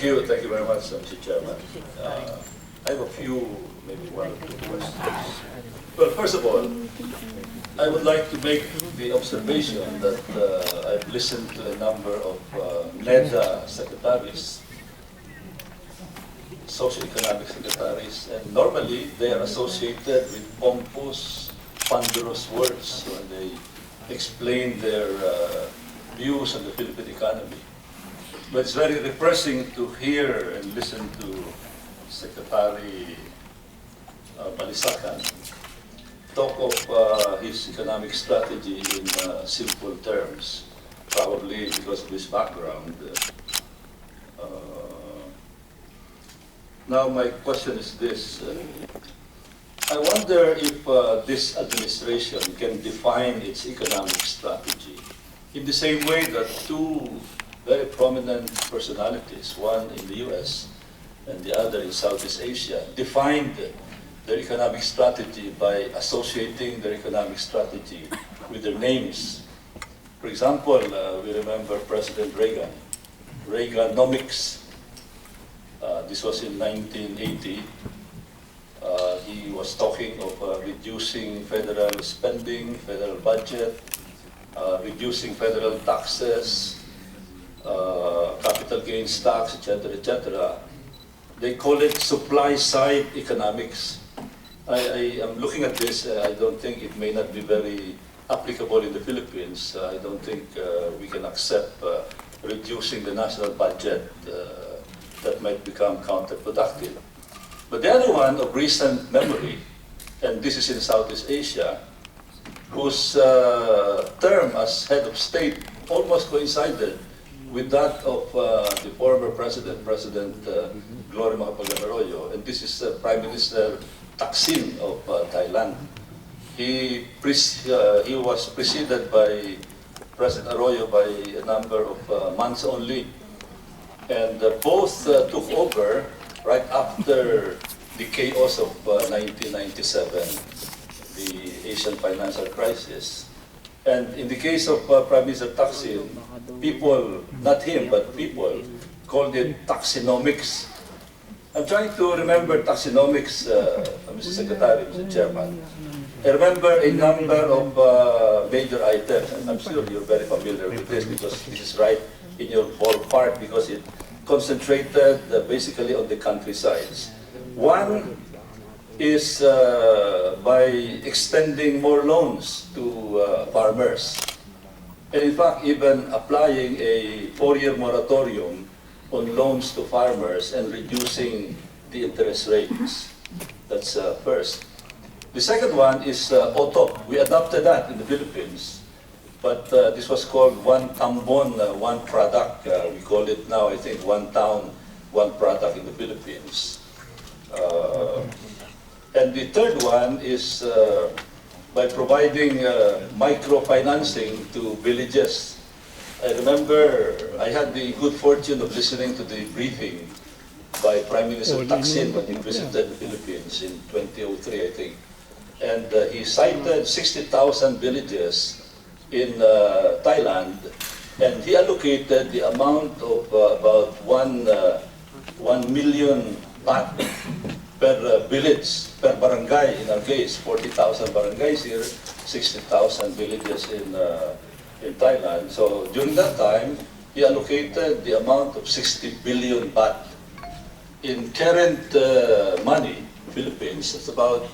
Thank you very much, Mr. Chairman. I have a few, maybe one or two questions. Well, first of all, I would like to make the observation that I've listened to a number of NEDA secretaries, socioeconomic secretaries, and normally they are associated with pompous, ponderous words when they explain their views on the Philippine economy. But it's very refreshing to hear and listen to Secretary Balisacan talk of his economic strategy in simple terms, probably because of his background. Now my question is this. I wonder if this administration can define its economic strategy in the same way that two very prominent personalities, one in the US and the other in Southeast Asia, defined their economic strategy by associating their economic strategy with their names. For example, we remember President Reagan, Reaganomics. This was in 1980. He was talking of reducing federal spending, federal budget, reducing federal taxes, capital gains tax, etc., etc. They call it supply-side economics. I am looking at this. I don't think it may not be very applicable in the Philippines. I don't think we can accept reducing the national budget. That might become counterproductive. But the other one of recent memory, and this is in Southeast Asia, whose term as head of state almost coincided with that of the former President Gloria Macapagal-Arroyo, and this is Prime Minister Thaksin of Thailand. He was preceded by President Arroyo by a number of months only, and both took over right after the chaos of 1997, the Asian financial crisis. And in the case of Prime Minister Thaksin, people, not him, but people, called it taxinomics. I'm trying to remember taxinomics, Mr. Secretary, Mr. Chairman. I remember a number of major items, and I'm sure you're very familiar with this because this is right in your ballpark because it concentrated basically on the countrysides. One is by extending more loans to farmers. And in fact, even applying a 4-year moratorium on loans to farmers and reducing the interest rates. That's first. The second one is auto. We adopted that in the Philippines. But this was called one tambon, one product. We call it now, I think, one town, one product in the Philippines. And the third one is by providing microfinancing to villages. I remember I had the good fortune of listening to the briefing by Prime Minister Thaksin when he visited the Philippines in 2003, I think. And he cited 60,000 villages in Thailand, and he allocated the amount of about 1 million baht per village, per barangay. In our case, 40,000 barangays here, 60,000 villages in Thailand. So during that time, he allocated the amount of 60 billion baht. In current money, Philippines, it's about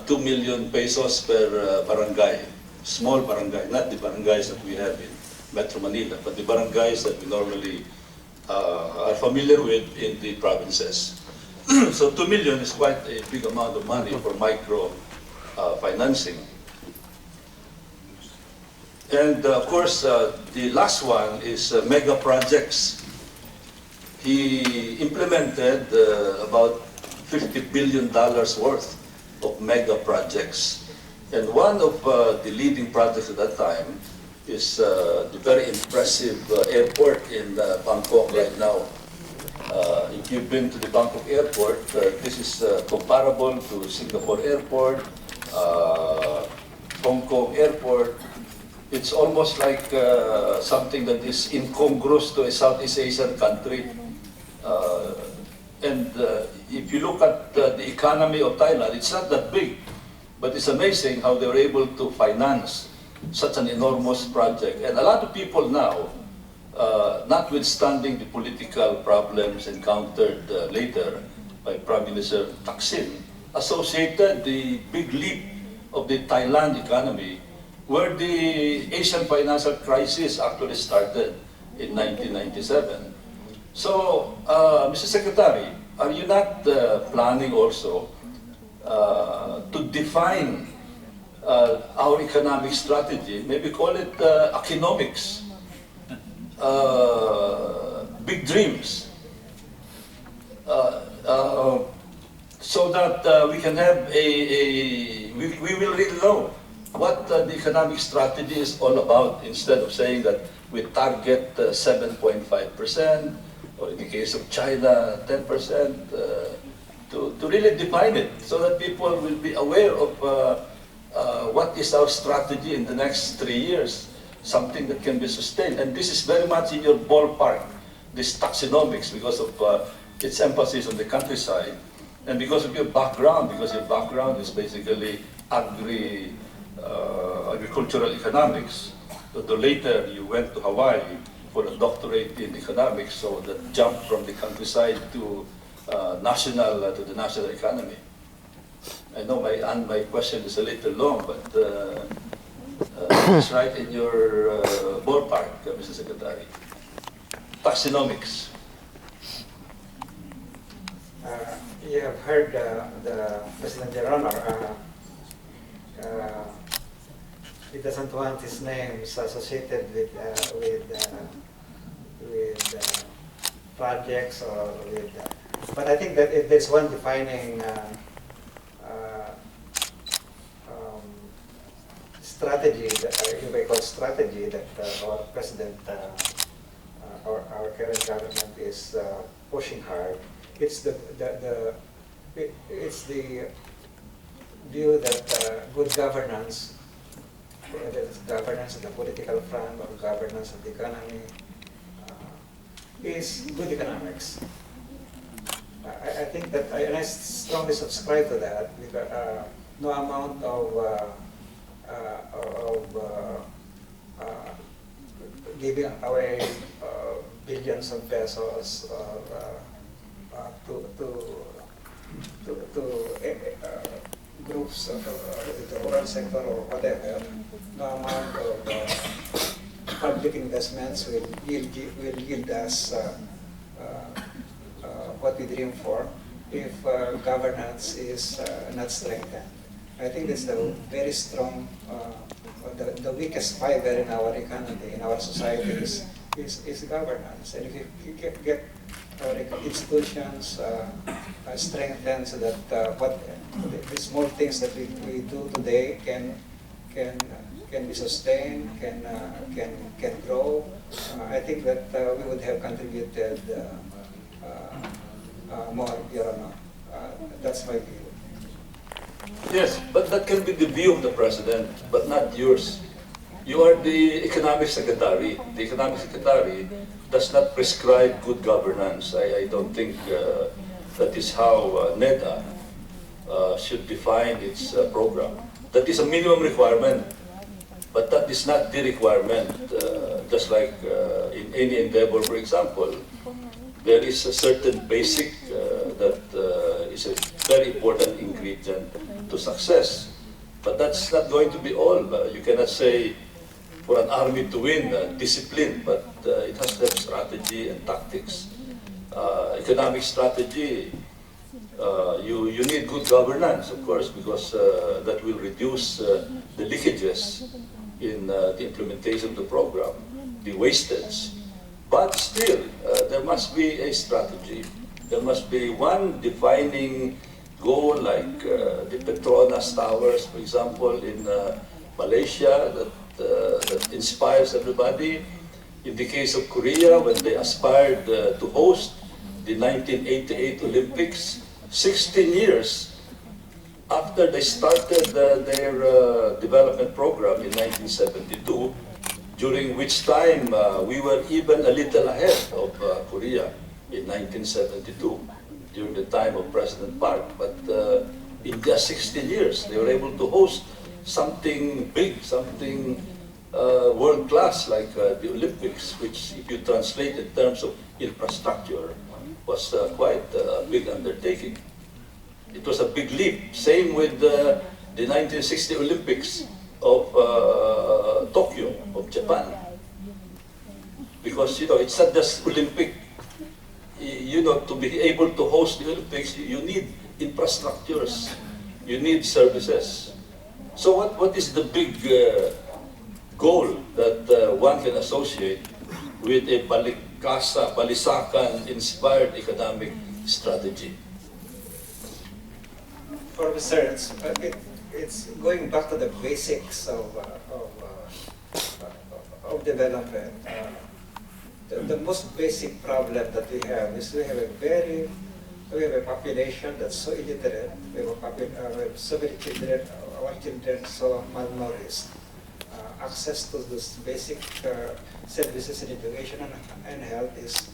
2 million pesos per barangay. Small barangay, not the barangays that we have in Metro Manila, but the barangays that we normally are familiar with in the provinces. So 2 million is quite a big amount of money for micro financing. And of course, the last one is mega projects. He implemented about $50 billion worth of mega projects. And one of the leading projects at that time is the very impressive airport in Bangkok right now. If you've been to the Bangkok airport, this is comparable to Singapore airport, Hong Kong airport. It's almost like something that is incongruous to a Southeast Asian country. Uh, and if you look at the economy of Thailand, it's not that big, but it's amazing how they were able to finance such an enormous project. And a lot of people now, notwithstanding the political problems encountered later by Prime Minister Thaksin, associated the big leap of the Thailand economy, where the Asian financial crisis actually started in 1997. So, Mr. Secretary, are you not planning also to define our economic strategy, maybe call it economics, big dreams, so that we can have we will really know what the economic strategy is all about, instead of saying that we target 7.5%, or in the case of China, 10%, to really define it so that people will be aware of what is our strategy in the next 3 years, something that can be sustained. And this is very much in your ballpark, this taxonomics, because of its emphasis on the countryside, and because of your background, because your background is basically agricultural economics. Although later you went to Hawaii for a doctorate in economics, so that jump from the countryside to the national economy. I know my question is a little long, but it's right in your ballpark, Mr. Secretary. Taxonomics. You have heard the President Your Honor. He doesn't want his names associated with projects or with. But I think that if there's one defining strategy that you may call strategy that our president, our current government is pushing hard. It's the view that good governance, whether it's governance of the political front or governance of the economy, is good economics. I think that, and I strongly subscribe to that, because no amount of giving away billions of pesos to groups of the rural sector or whatever, no amount of public investments will yield us what we dream for if governance is not strengthened. I think that's the very strong, the weakest fiber in our economy, in our society is governance. And if you get our institutions strengthened so that what the small things that we do today can be sustained, can grow, I think that we would have contributed more, Your Honor. That's my view. Yes, but that can be the view of the President, but not yours. You are the Economic Secretary. The Economic Secretary does not prescribe good governance. I don't think that is how NEDA should define its program. That is a minimum requirement, but that is not the requirement. Just like in any endeavor, for example, there is a certain basic that is a very important ingredient to success. But that's not going to be all. You cannot say for an army to win, discipline, but it has to have strategy and tactics. Economic strategy, you need good governance, of course, because that will reduce the leakages in the implementation of the program, the wastage. But still, there must be a strategy. There must be one defining goal, like the Petronas Towers, for example, in Malaysia, that inspires everybody. In the case of Korea, when they aspired to host the 1988 Olympics, 16 years after they started their development program in 1972, during which time we were even a little ahead of Korea. in 1972 during the time of President Park. But in just 16 years, they were able to host something big, something world-class like the Olympics, which if you translate in terms of infrastructure, was quite a big undertaking. It was a big leap. Same with the 1960 Olympics of Tokyo, of Japan. Because, you know, it's not just Olympic. You know, to be able to host the Olympics, you need infrastructures, you need services. So what is the big goal that one can associate with a Balisacan-inspired economic strategy? For research, it's going back to the basics of development. The most basic problem that we have is we have a population that's so illiterate. We have so many children, our children so malnourished. Access to those basic services in education and health is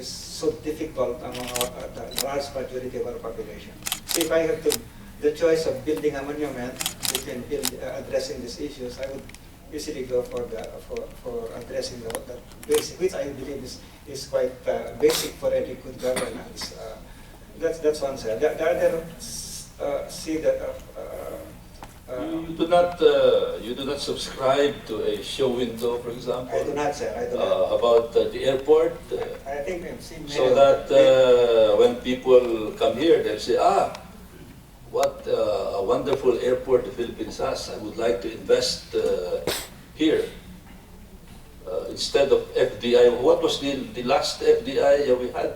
so difficult among the large majority of our population. So if I have the choice of building a monument between addressing these issues, I would usually go for addressing the basic, which I believe is quite basic for any good governance. That's one side. The other see that. You do not subscribe to a show window, for example. I do not, sir. I do not. About the airport. I think I've seen many so that when people come here, they'll say, what a wonderful airport the Philippines has. I would like to invest here. Instead of FDI, what was the last FDI we had?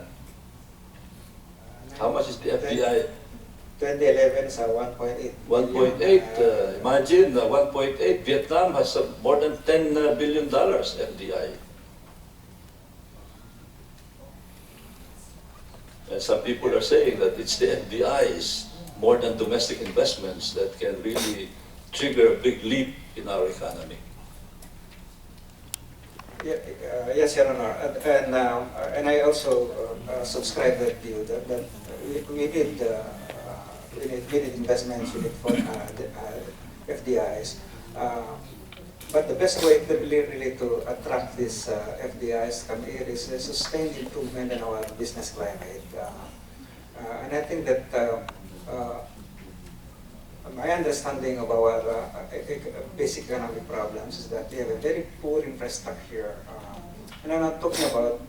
How much is the FDI? 2011 is 1.8. 1.8. Imagine 1.8. Vietnam has more than $10 billion FDI. And some people are saying that it's the FDIs more than domestic investments that can really trigger a big leap in our economy. Yes, Your Honor. And I also subscribe that view that we need investments, we need FDIs. But the best way really to attract these FDIs come here is a sustained improvement in our business climate. And I think that my understanding of our basic economic problems is that we have a very poor infrastructure. And I'm not talking about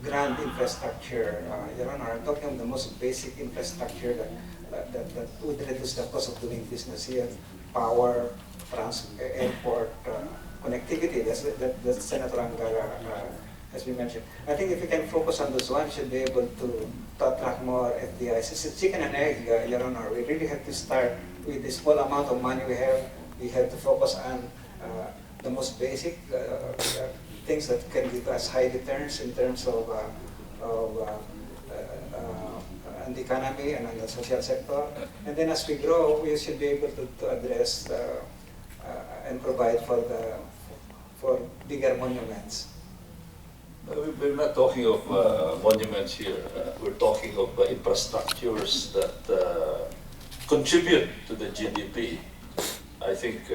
grand infrastructure, Your Honor. I'm talking about the most basic infrastructure that would reduce the cost of doing business here. Power, airport, connectivity, that's Senator Angara has been mentioned. I think if we can focus on those ones, we should be able to attract more FDIs. It's a chicken and egg, Your Honor. We really have to start with the small amount of money we have. We have to focus on the most basic things that can give us high returns in terms of the economy and on the social sector. And then as we grow, we should be able to address and provide for bigger monuments. We're not talking of monuments here. We're talking of infrastructures that contribute to the GDP. I think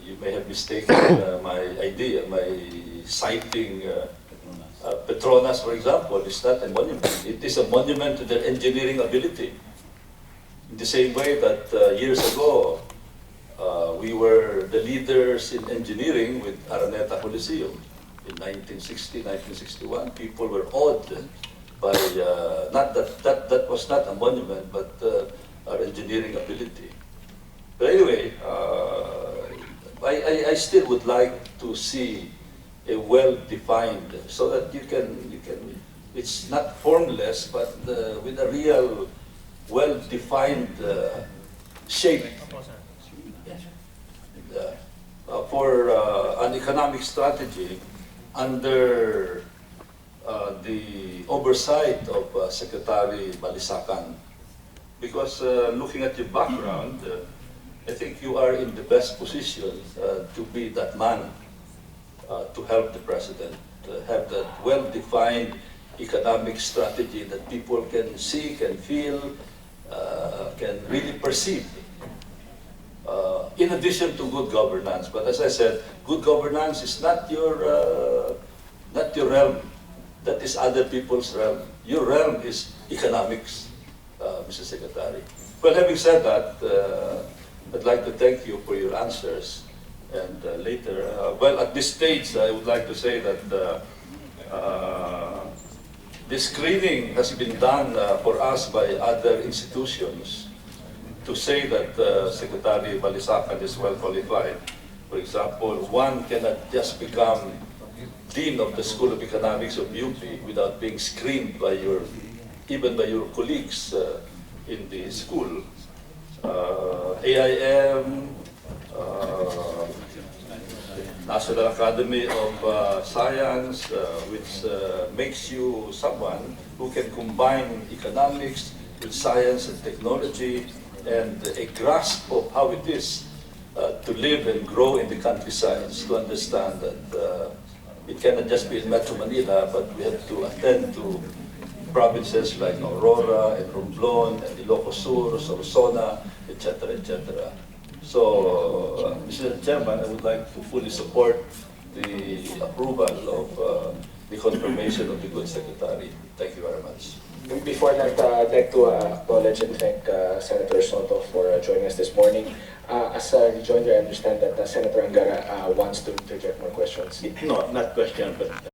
you may have mistaken my idea, my citing Petronas, for example, is not a monument. It is a monument to their engineering ability. In the same way that years ago, we were the leaders in engineering with Araneta Coliseum. In 1960, 1961, people were awed by, not that was not a monument, but our engineering ability. But anyway, I still would like to see a well-defined, so that you can, it's not formless, but with a real, well-defined shape for an economic strategy under the oversight of Secretary Balisacan. Because looking at your background, I think you are in the best position to be that man to help the President have that well-defined economic strategy that people can see, can feel, can really perceive. In addition to good governance, but as I said, good governance is not your realm. That is other people's realm. Your realm is economics, Mr. Secretary. Well, having said that, I'd like to thank you for your answers. And later, well, at this stage, I would like to say that the screening has been done for us by other institutions to say that Secretary Balisacan is well qualified. For example, one cannot just become Dean of the School of Economics of UP without being screened by even by your colleagues in the school. AIM, National Academy of Science, which makes you someone who can combine economics with science and technology and a grasp of how it is to live and grow in the countryside, to understand that it cannot just be in Metro Manila, but we have to attend to provinces like Aurora and Romblon and Ilocos Sur, Sorsogon, etc., etc. So, Mr. Chairman, I would like to fully support the approval of the confirmation of the good secretary. Thank you very much. Before that, I'd like to acknowledge and thank Senator Soto for joining us this morning. As a rejoinder, I understand that Senator Angara wants to interject more questions. No, not question, but